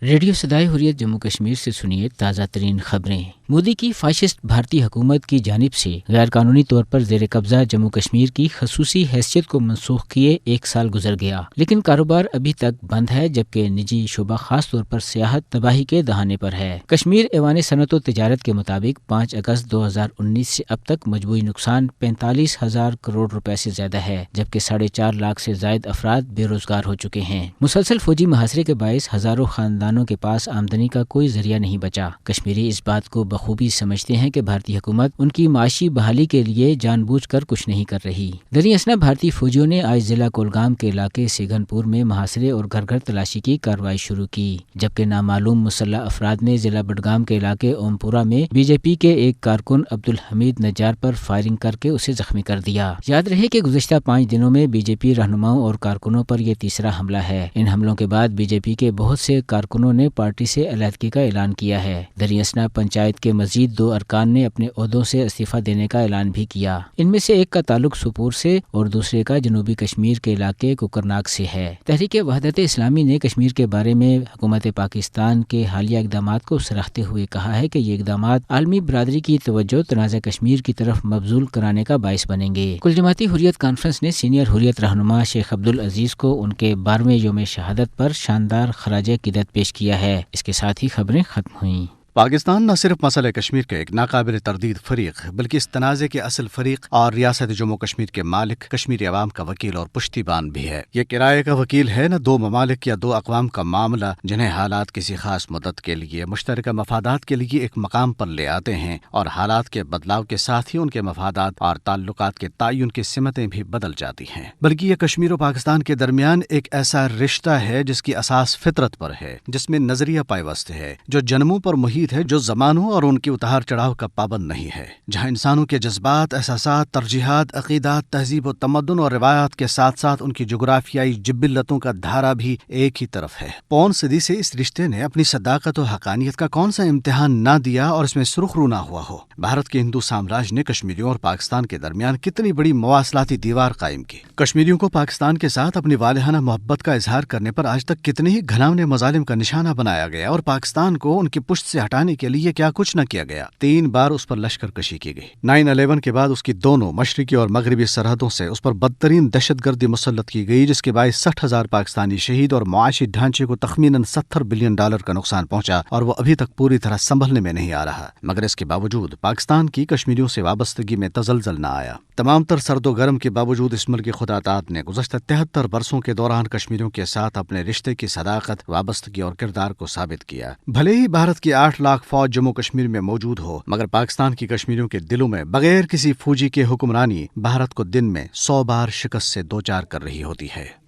Radio صدائے حریت جموں کشمیر سے سنیے تازہ ترین خبریں۔ مودی کی فاشسٹ بھارتی حکومت کی جانب سے غیر قانونی طور پر زیر قبضہ جموں کشمیر کی خصوصی حیثیت کو منسوخ کیے 1 سال گزر گیا، لیکن کاروبار ابھی تک بند ہے، جبکہ نجی شعبہ خاص طور پر سیاحت تباہی کے دہانے پر ہے۔ کشمیر ایوان صنعت و تجارت کے مطابق 5 اگست 2019 سے اب تک مجموعی نقصان 45,000 کروڑ روپے سے زیادہ ہے، جبکہ 4.5 لاکھ سے زائد افراد بے روزگار ہو چکے ہیں۔ مسلسل فوجی محاصرے کے باعث ہزاروں خاندانوں کے پاس آمدنی کا کوئی ذریعہ نہیں بچا۔ کشمیری اس بات کو بخوبی سمجھتے ہیں کہ بھارتی حکومت ان کی معاشی بحالی کے لیے جان بوجھ کر کچھ نہیں کر رہی۔ دریں اثنا بھارتی فوجیوں نے آج ضلع کولگام کے علاقے سیگن پور میں محاصرے اور گھر گھر تلاشی کی کارروائی شروع کی، جبکہ نامعلوم مسلح افراد نے ضلع بڈگام کے علاقے اوم پورہ میں بی جے پی کے ایک کارکن عبدالحمید نجار پر فائرنگ کر کے اسے زخمی کر دیا۔ یاد رہے کہ گزشتہ 5 دنوں میں بی جے پی رہنماؤں اور کارکنوں پر یہ تیسرا حملہ ہے۔ ان حملوں کے بعد بی جے پی کے بہت سے کارکنوں نے پارٹی سے علیحدگی کا اعلان کیا ہے۔ دریں اثنا پنچایت کے مزید 2 ارکان نے اپنے عہدوں سے استعفیٰ دینے کا اعلان بھی کیا۔ ان میں سے ایک کا تعلق سوپور سے اور دوسرے کا جنوبی کشمیر کے علاقے کوکرناگ سے ہے۔ تحریک وحدت اسلامی نے کشمیر کے بارے میں حکومت پاکستان کے حالیہ اقدامات کو سراہتے ہوئے کہا ہے کہ یہ اقدامات عالمی برادری کی توجہ تنازع کشمیر کی طرف مبذول کرانے کا باعث بنیں گے۔ کل جماعتی حریت کانفرنس نے سینئر حریت رہنما شیخ عبدالعزیز کو ان کے 12ویں یوم شہادت پر شاندار خراج عقیدت پیش کیا ہے۔ اس کے ساتھ ہی خبریں ختم ہوئیں۔ پاکستان نہ صرف مسئلہ کشمیر کے ایک ناقابل تردید فریق بلکہ اس تنازع کے اصل فریق اور ریاست جموں کشمیر کے مالک کشمیری عوام کا وکیل اور پشتیبان بھی ہے۔ یہ کرائے کا وکیل ہے، نہ 2 ممالک یا 2 اقوام کا معاملہ جنہیں حالات کسی خاص مدت کے لیے مشترکہ مفادات کے لیے ایک مقام پر لے آتے ہیں، اور حالات کے بدلاؤ کے ساتھ ہی ان کے مفادات اور تعلقات کے تعین کی سمتیں بھی بدل جاتی ہیں۔ بلکہ یہ کشمیر و پاکستان کے درمیان ایک ایسا رشتہ ہے جس کی اساس فطرت پر ہے، جس میں نظریہ پائبست ہے، جو جنموں پر محیط ہے، جو زمانوں اور ان کے اتار چڑھاؤ کا پابند نہیں ہے، جہاں انسانوں کے جذبات، احساسات، ترجیحات، عقیدات، تہذیب و تمدن اور روایات کے ساتھ ساتھ ان کی جغرافیائی جبلتوں کا دھارا بھی ایک ہی طرف ہے۔ پون صدی سے اس رشتے نے اپنی صداقت و حقانیت کا کون سا امتحان نہ دیا اور اس میں سرخ رو نہ ہوا ہو۔ بھارت کے ہندو سامراج نے کشمیریوں اور پاکستان کے درمیان کتنی بڑی مواصلاتی دیوار قائم کی۔ کشمیریوں کو پاکستان کے ساتھ اپنی والہانہ محبت کا اظہار کرنے پر آج تک کتنے ہی گھناونے مظالم کا نشانہ بنایا گیا، اور پاکستان کو ان کی پشت سے ہٹانے کے لیے کیا کچھ نہ کیا گیا۔ 3 بار اس پر لشکر کشی کی گئی۔ 9/11 کے بعد اس کی دونوں مشرقی اور مغربی سرحدوں سے اس پر بدترین دہشت گردی مسلط کی گئی، جس کے باعث 60,000 پاکستانی شہید اور معاشی ڈھانچے کو تخمیناً $70 بلین کا نقصان پہنچا، اور وہ ابھی تک پوری طرح سنبھلنے میں نہیں آ رہا۔ مگر اس کے باوجود پاکستان کی کشمیریوں سے وابستگی میں تزلزل نہ آیا۔ تمام تر سرد و گرم کے باوجود اس ملک کی خداداد نے گزشتہ 73 برسوں کے دوران کشمیریوں کے ساتھ اپنے رشتے کی صداقت، وابستگی اور کردار کو ثابت کیا۔ بھلے ہی بھارت کی 8 لاکھ فوج جموں کشمیر میں موجود ہو، مگر پاکستان کی کشمیریوں کے دلوں میں بغیر کسی فوجی کے حکمرانی بھارت کو دن میں 100 بار شکست سے دوچار کر رہی ہوتی ہے۔